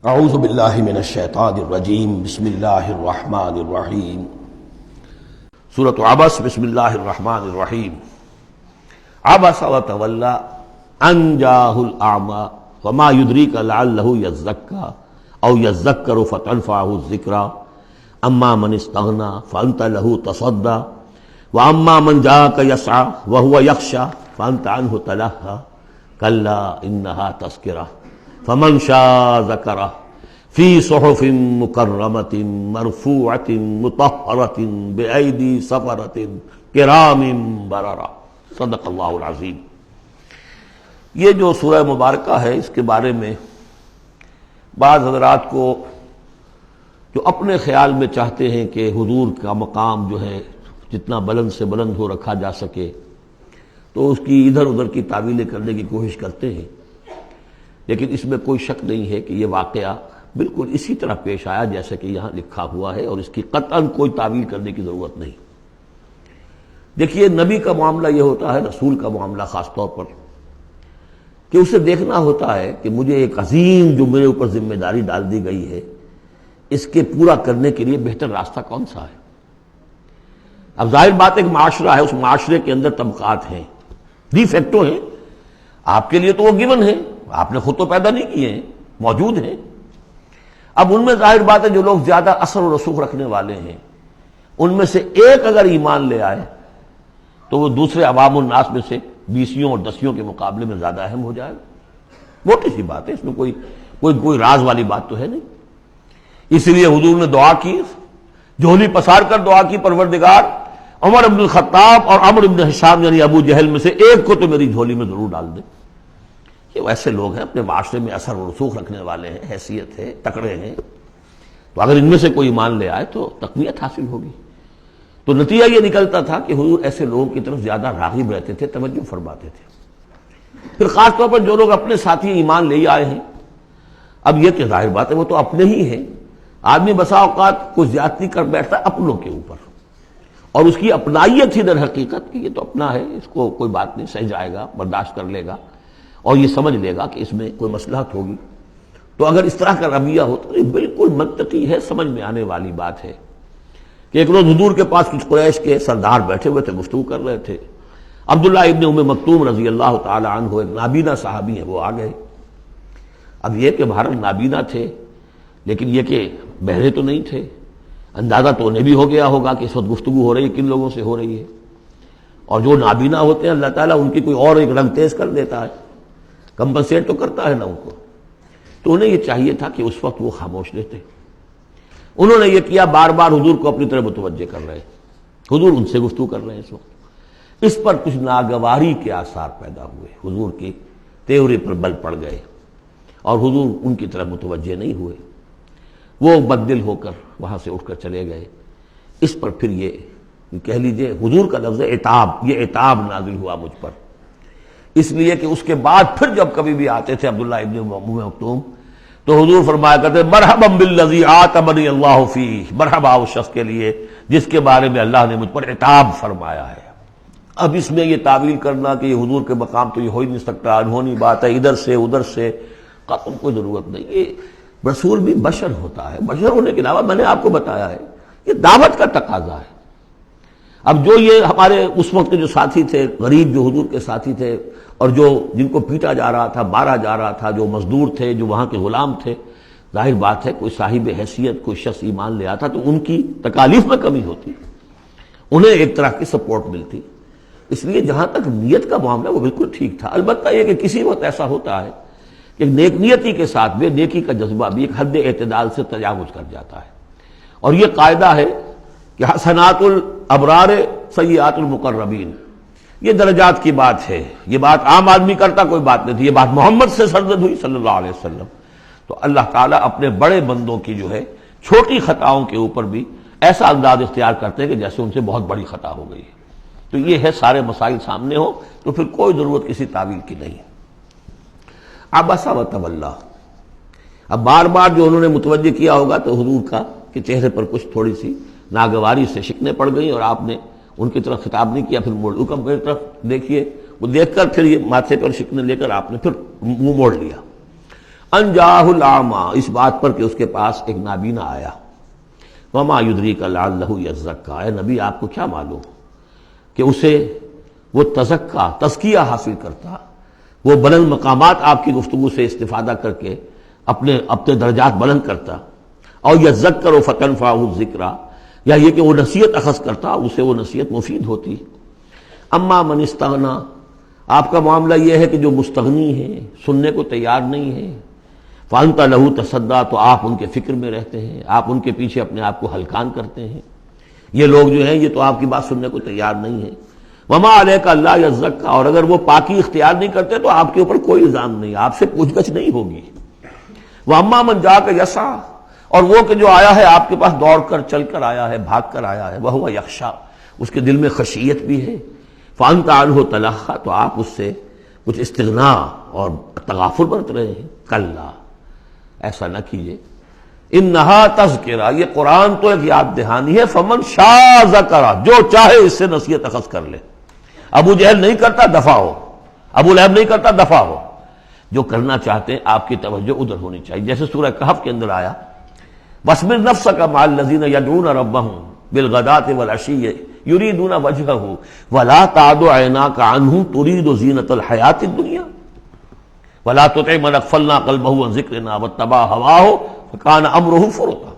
اعوذ باللہ من الشیطان الرجیم بسم اللہ الرحمن الرحیم سورۃ عبس بسم اللہ الرحمن الرحیم عبس وتولی ان جاءہ الاعمی وما یدریک لعلہ یزکی او یذکر فتنفعہ الذکری اما من استغنی فانت لہ تصدی واما من جاءک یسعی وہو یخشی فانت عنہ تلہی کلا انہا تذکرہ فمن شاء ذکرہ فی صحف مکرمۃ مرفوعۃ مطہرۃ بأیدی سفرۃ کرام بررہ۔ صدق اللہ العظیم۔ یہ جو سورہ مبارکہ ہے اس کے بارے میں بعض حضرات کو جو اپنے خیال میں چاہتے ہیں کہ حضور کا مقام جو ہے جتنا بلند سے بلند ہو رکھا جا سکے تو اس کی ادھر ادھر کی تعویلیں کرنے کی کوشش کرتے ہیں، لیکن اس میں کوئی شک نہیں ہے کہ یہ واقعہ بالکل اسی طرح پیش آیا جیسا کہ یہاں لکھا ہوا ہے، اور اس کی قطعاً کوئی تعویل کرنے کی ضرورت نہیں۔ دیکھیے، نبی کا معاملہ یہ ہوتا ہے، رسول کا معاملہ خاص طور پر، کہ اسے دیکھنا ہوتا ہے کہ مجھے ایک عظیم جو میرے اوپر ذمہ داری ڈال دی گئی ہے اس کے پورا کرنے کے لیے بہتر راستہ کون سا ہے۔ اب ظاہر بات ایک معاشرہ ہے، اس معاشرے کے اندر طبقات ہیں، ڈی فیکٹو ہیں، آپ کے لیے تو وہ گیون ہیں، آپ نے خود تو پیدا نہیں کیے ہیں، موجود ہیں۔ اب ان میں ظاہر بات ہے جو لوگ زیادہ اثر و رسوخ رکھنے والے ہیں ان میں سے ایک اگر ایمان لے آئے تو وہ دوسرے عوام الناس میں سے بیسیوں اور دسیوں کے مقابلے میں زیادہ اہم ہو جائے گا۔ موٹی سی بات ہے، اس میں کوئی راز والی بات تو ہے نہیں۔ اس لیے حضور نے دعا کی، جھولی پسار کر دعا کی، پروردگار عمر بن الخطاب اور عمرو بن ہشام یعنی ابو جہل میں سے ایک کو تو میری جھولی میں ضرور ڈال دے۔ یہ ایسے لوگ ہیں، اپنے معاشرے میں اثر و رسوخ رکھنے والے ہیں، حیثیت ہے، تکڑے ہیں، تو اگر ان میں سے کوئی ایمان لے آئے تو تقویت حاصل ہوگی۔ تو نتیجہ یہ نکلتا تھا کہ حضور ایسے لوگوں کی طرف زیادہ راغب رہتے تھے، توجہ فرماتے تھے۔ پھر خاص طور پر جو لوگ اپنے ساتھی ایمان لے آئے ہیں، اب یہ کہ ظاہر بات ہے وہ تو اپنے ہی ہیں، آدمی بسا اوقات کوئی زیادتی کر بیٹھتا ہے اپنوں کے اوپر، اور اس کی اپنائیت ہی در حقیقت کہ یہ تو اپنا ہے، اس کو کوئی بات نہیں، سہ جائے گا، برداشت کر لے گا اور یہ سمجھ لے گا کہ اس میں کوئی مصلحت ہوگی۔ تو اگر اس طرح کا رویہ ہو تو یہ بالکل منطقی ہے، سمجھ میں آنے والی بات ہے کہ ایک روز حضور کے پاس کچھ قریش کے سردار بیٹھے ہوئے تھے، گفتگو کر رہے تھے۔ عبداللہ ابن ام مکتوم رضی اللہ تعالی عنہ ایک نابینا صحابی ہیں، وہ آ گئے۔ اب یہ کہ بھارت نابینا تھے، لیکن یہ کہ بہرے تو نہیں تھے، اندازہ تو انہیں بھی ہو گیا ہوگا کہ اس وقت گفتگو ہو رہی ہے کن لوگوں سے ہو رہی ہے، اور جو نابینا ہوتے ہیں اللہ تعالیٰ ان کی کوئی اور ایک رنگ تیز کر دیتا ہے، کمپنسیٹ تو کرتا ہے نا ان کو۔ تو انہیں یہ چاہیے تھا کہ اس وقت وہ خاموش رہتے۔ انہوں نے یہ کیا، بار بار حضور کو اپنی طرف متوجہ کر رہے، حضور ان سے گفتگو کر رہے ہیں اس وقت۔ اس پر کچھ ناگواری کے آثار پیدا ہوئے، حضور کے تیورے پر بل پڑ گئے اور حضور ان کی طرف متوجہ نہیں ہوئے، وہ بددل ہو کر وہاں سے اٹھ کر چلے گئے۔ اس پر پھر یہ کہہ لیجئے حضور کا لفظ عتاب، یہ عتاب نازل ہوا مجھ پر، اس لیے کہ اس کے بعد پھر جب کبھی بھی آتے تھے عبداللہ ابن ام مکتوم تو حضور فرمایا کرتے مرحبا بالذی عاتبنی اللہ فیہ، مرحبا اس شخص کے لیے جس کے بارے میں اللہ نے مجھ پر عتاب فرمایا ہے۔ اب اس میں یہ تعویل کرنا کہ یہ حضور کے مقام تو یہ ہو ہی نہیں سکتا، انہونی بات ہے، ادھر سے ادھر سے، قطعاً کوئی ضرورت نہیں۔ یہ رسول بھی بشر ہوتا ہے، بشر ہونے کے علاوہ میں نے آپ کو بتایا ہے یہ دعوت کا تقاضا ہے۔ اب جو یہ ہمارے اس وقت کے جو ساتھی تھے، غریب جو حضور کے ساتھی تھے، اور جو جن کو پیٹا جا رہا تھا، مارا جا رہا تھا، جو مزدور تھے، جو وہاں کے غلام تھے، ظاہر بات ہے کوئی صاحب حیثیت کوئی شخص ایمان لے آتا تو ان کی تکالیف میں کمی ہوتی، انہیں ایک طرح کی سپورٹ ملتی۔ اس لیے جہاں تک نیت کا معاملہ وہ بالکل ٹھیک تھا۔ البتہ یہ کہ کسی وقت ایسا ہوتا ہے کہ نیک نیتی کے ساتھ بے نیکی کا جذبہ بھی ایک حد اعتدال سے تجاوز کر جاتا ہے، اور یہ قاعدہ ہے کہ حسنات الابرار سیئات المقربین، یہ درجات کی بات ہے، یہ بات عام آدمی کرتا کوئی بات نہیں تھی، یہ بات محمد سے سرزد ہوئی صلی اللہ علیہ وسلم۔ تو اللہ تعالیٰ اپنے بڑے بندوں کی جو ہے چھوٹی خطاؤں کے اوپر بھی ایسا انداز اختیار کرتے ہیں کہ جیسے ان سے بہت بڑی خطا ہو گئی ہے۔ تو یہ ہے سارے مسائل سامنے ہو تو پھر کوئی ضرورت کسی تعویل کی نہیں۔ عبس وتولی، اب بار بار جو انہوں نے متوجہ کیا ہوگا تو حضور کا کہ چہرے پر کچھ تھوڑی سی ناگواری سے شکنیں پڑ گئیں، اور آپ نے ان کی طرف خطاب نہیں کیا، پھر موڑ حکم میری طرف دیکھیے، وہ دیکھ کر پھر یہ ماتھے پر شکنیں لے کر آپ نے پھر منہ موڑ لیا۔ ان جاءہ الاعمیٰ، اس بات پر کہ اس کے پاس ایک نابینا آیا، وما یدریک لعلہ یزکیٰ، اے نبی آپ کو کیا معلوم کہ اسے وہ تزکیہ حاصل کرتا، وہ بلند مقامات آپ کی گفتگو سے استفادہ کر کے اپنے درجات بلند کرتا، اور یذکر فتنفعہ الذکریٰ، یا یہ کہ وہ نصیحت اخذ کرتا، اسے وہ نصیحت مفید ہوتی۔ اما من استغنی، آپ کا معاملہ یہ ہے کہ جو مستغنی ہے، سننے کو تیار نہیں ہے، فانت لہ تصدیٰ، تو آپ ان کے فکر میں رہتے ہیں، آپ ان کے پیچھے اپنے آپ کو ہلکان کرتے ہیں۔ یہ لوگ جو ہیں یہ تو آپ کی بات سننے کو تیار نہیں ہے۔ وما علیک الا یزکیٰ، اور اگر وہ پاکی اختیار نہیں کرتے تو آپ کے اوپر کوئی الزام نہیں، آپ سے پوچھ گچھ نہیں ہوگی۔ واما من جاءک یسعیٰ، اور وہ کہ جو آیا ہے آپ کے پاس دوڑ کر، چل کر آیا ہے، بھاگ کر آیا ہے، وہو یخشیٰ، اس کے دل میں خشیت بھی ہے، فانت عنہ تلہیٰ، تو آپ اس سے کچھ استغنا اور تغافل برت رہے ہیں۔ کلا، ایسا نہ کیجیے، انہا تذکرہ، یہ قرآن تو ایک یاد دہانی ہے، فمن شاء ذکرہ، جو چاہے اس سے نصیحت اخذ کر لے۔ ابو جہل نہیں کرتا، دفع ہو، ابو لہب نہیں کرتا، دفع ہو۔ جو کرنا چاہتے ہیں آپ کی توجہ ادھر ہونی چاہیے، جیسے سورہ کہف کے اندر آیا، وَاصْبِرْ نَفْسَكَ مَعَ الَّذِينَ يَدْعُونَ رَبَّهُمْ بِالْغَدَاةِ وَالْعَشِيِّ يُرِيدُونَ وَجْهَهُ وَلَا تَعْدُ عَيْنَاكَ عَنْهُمْ تُرِيدُ زِينَةَ الْحَيَاةِ الدُّنْيَا وَلَا تُطِعْ مَنْ أَغْفَلْنَا قَلْبَهُ عَنْ ذِكْرِنَا وَاتَّبَعَ هَوَاهُ فَكَانَ أَمْرُهُ فُرُطًا۔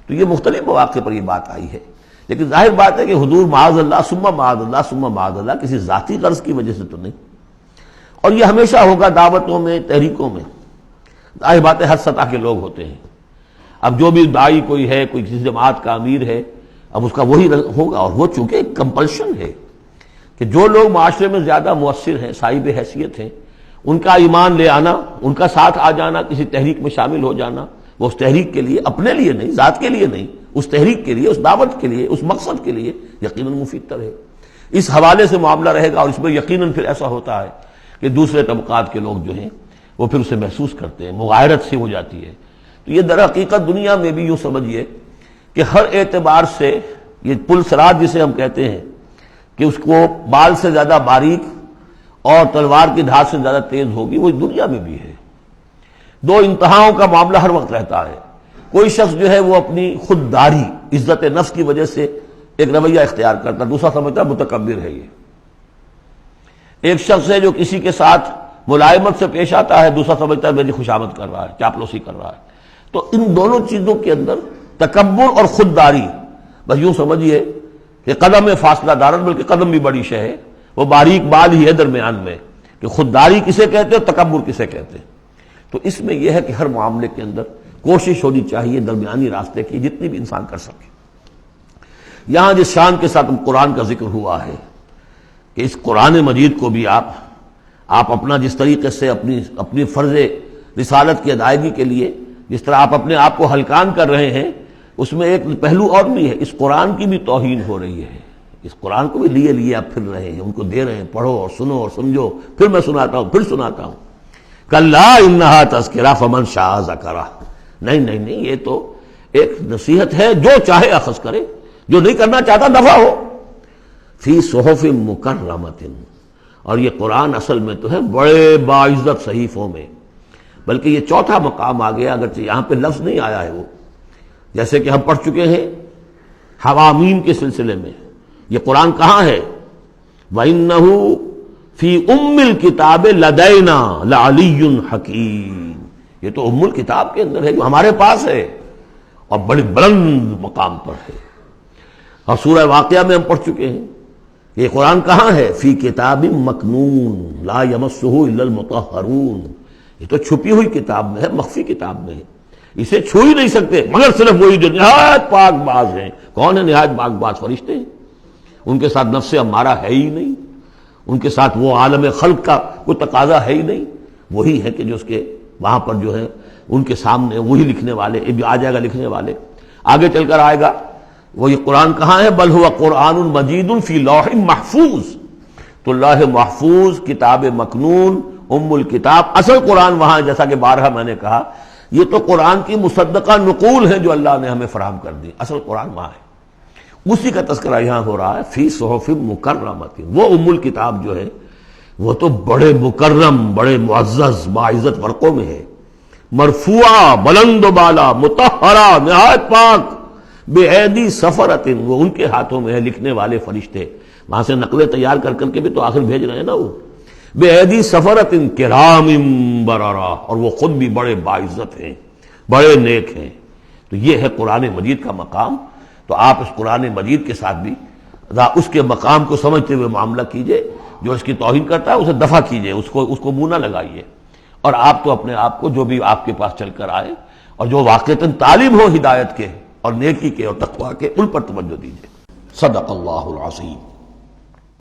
تو یہ مختلف مواقع پر یہ بات آئی ہے، لیکن ظاہر بات ہے کہ حضور معاذ اللہ ثم معاذ اللہ ثم معاذ اللہ کسی ذاتی غرض کی وجہ سے تو نہیں، اور یہ ہمیشہ ہوگا دعوتوں میں، تحریکوں میں۔ ظاہر بات ہے ہر سطح کے لوگ ہوتے ہیں، اب جو بھی داعی کوئی ہے، کوئی کسی جماعت کا امیر ہے، اب اس کا وہی ہوگا، اور وہ چونکہ ایک کمپلشن ہے کہ جو لوگ معاشرے میں زیادہ مؤثر ہیں، صاحب حیثیت ہیں، ان کا ایمان لے آنا، ان کا ساتھ آ جانا، کسی تحریک میں شامل ہو جانا، وہ اس تحریک کے لیے، اپنے لیے نہیں، ذات کے لیے نہیں، اس تحریک کے لیے، اس دعوت کے لیے، اس مقصد کے لیے یقیناً مفید تر ہے۔ اس حوالے سے معاملہ رہے گا، اور اس میں یقیناً پھر ایسا ہوتا ہے کہ دوسرے طبقات کے لوگ جو ہیں وہ پھر اسے محسوس کرتے ہیں، مغایرت سے ہو جاتی ہے۔ تو یہ در حقیقت دنیا میں بھی یوں سمجھیے کہ ہر اعتبار سے یہ پل صراط جسے ہم کہتے ہیں کہ اس کو بال سے زیادہ باریک اور تلوار کی دھار سے زیادہ تیز ہوگی، وہ دنیا میں بھی ہے۔ دو انتہاؤں کا معاملہ ہر وقت رہتا ہے۔ کوئی شخص جو ہے وہ اپنی خودداری، عزت نفس کی وجہ سے ایک رویہ اختیار کرتا، دوسرا سمجھتا ہے متکبر ہے۔ یہ ایک شخص ہے جو کسی کے ساتھ ملائمت سے پیش آتا ہے، دوسرا سمجھتا ہے میری خوشامد کر رہا ہے، چاپلوسی کر رہا ہے۔ تو ان دونوں چیزوں کے اندر تکبر اور خودداری، بس یوں سمجھیے کہ قدم میں فاصلہ دارن، بلکہ قدم بھی بڑی شے ہے، وہ باریک بال ہی ہے درمیان میں کہ خودداری کسے کہتے ہیں اور تکبر کسے کہتے ہیں۔ تو اس میں یہ ہے کہ ہر معاملے کے اندر کوشش ہونی چاہیے درمیانی راستے کی، جتنی بھی انسان کر سکے۔ یہاں جس شان کے ساتھ قرآن کا ذکر ہوا ہے کہ اس قرآن مجید کو بھی آپ اپنا جس طریقے سے اپنی فرض رسالت کی ادائیگی کے لیے جس طرح آپ اپنے آپ کو ہلکان کر رہے ہیں، اس میں ایک پہلو اور بھی ہے، اس قرآن کی بھی توہین ہو رہی ہے۔ اس قرآن کو بھی لیے آپ پھر رہے ہیں، ان کو دے رہے ہیں، پڑھو اور سنو اور سمجھو، پھر میں سناتا ہوں، پھر سناتا ہوں۔ کلا انہا تذکرہ فمن شاء ذکرہ، نہیں، یہ تو ایک نصیحت ہے، جو چاہے اخذ کرے، جو نہیں کرنا چاہتا دفع ہو۔ فی صحف مکرمۃ، اور یہ قرآن اصل میں تو ہے بڑے باعزت صحیفوں میں، بلکہ یہ چوتھا مقام آ گیا، اگرچہ یہاں پہ لفظ نہیں آیا ہے وہ، جیسے کہ ہم پڑھ چکے ہیں حوامیم کے سلسلے میں۔ یہ قرآن کہاں ہے؟ وَإِنَّهُ فِي أُمِّ الْكِتَابِ لَدَيْنَا لَعَلِيٌّ حَكِيمٌ، یہ تو ام الکتاب کے اندر ہے، جو ہمارے پاس ہے اور بڑی بلند مقام پر ہے۔ اور سورہ واقعہ میں ہم پڑھ چکے ہیں یہ قرآن کہاں ہے؟ فی کتاب مکنون لا یمسہ الا المطہرون، یہ تو چھپی ہوئی کتاب میں ہے، مخفی کتاب میں ہے، اسے چھو ہی نہیں سکتے مگر صرف وہی جو نہایت پاک باز ہیں۔ کون ہے نہایت پاک باز؟ فرشتے ہیں، ان کے ساتھ نفس امارہ ہے ہی نہیں، ان کے ساتھ وہ عالم خلق کا کوئی تقاضا ہے ہی نہیں، وہی ہے کہ جو اس کے وہاں پر جو ہے ان کے سامنے وہی لکھنے والے، آ جائے گا لکھنے والے، آگے چل کر آئے گا۔ وہ یہ قرآن کہاں ہے؟ بل ہوا قرآن مجید فی لوح محفوظ، تو لوح محفوظ، کتاب مکنون، ام الکتاب، اصل قرآن وہاں، جیسا کہ بارہا میں نے کہا، یہ تو قرآن کی مصدقہ نقول ہے جو اللہ نے ہمیں فراہم کر دی، اصل قرآن وہاں ہے، اسی کا تذکرہ یہاں ہو رہا ہے فی صحف مکرمۃ۔ وہ ام الکتاب جو ہے وہ تو بڑے مکرم، بڑے معزز باعزت ورقوں میں ہے، مرفوعہ بلند و بالا، مطہرہ نہایت پاک، بے ایدی سفرۃ وہ ان کے ہاتھوں میں ہے لکھنے والے فرشتے، وہاں سے نقلیں تیار کر کر کے بھی تو آخر بھیج رہے ہیں نا وہ، بے ایدی سفرۃ کرام بررہ، اور وہ خود بھی بڑے باعزت ہیں، بڑے نیک ہیں۔ تو یہ ہے قرآن مجید کا مقام۔ تو آپ اس قرآن مجید کے ساتھ بھی اس کے مقام کو سمجھتے ہوئے معاملہ کیجئے، جو اس کی توہین کرتا ہے اسے دفع کیجئے، اس کو منہ نہ لگائیے، اور آپ تو اپنے آپ کو جو بھی آپ کے پاس چل کر آئے اور جو واقعتاً طالب ہو ہدایت کے اور نیکی کے اور تقویٰ کے، ان پر توجہ دیجئے۔ صدق اللہ العظیم۔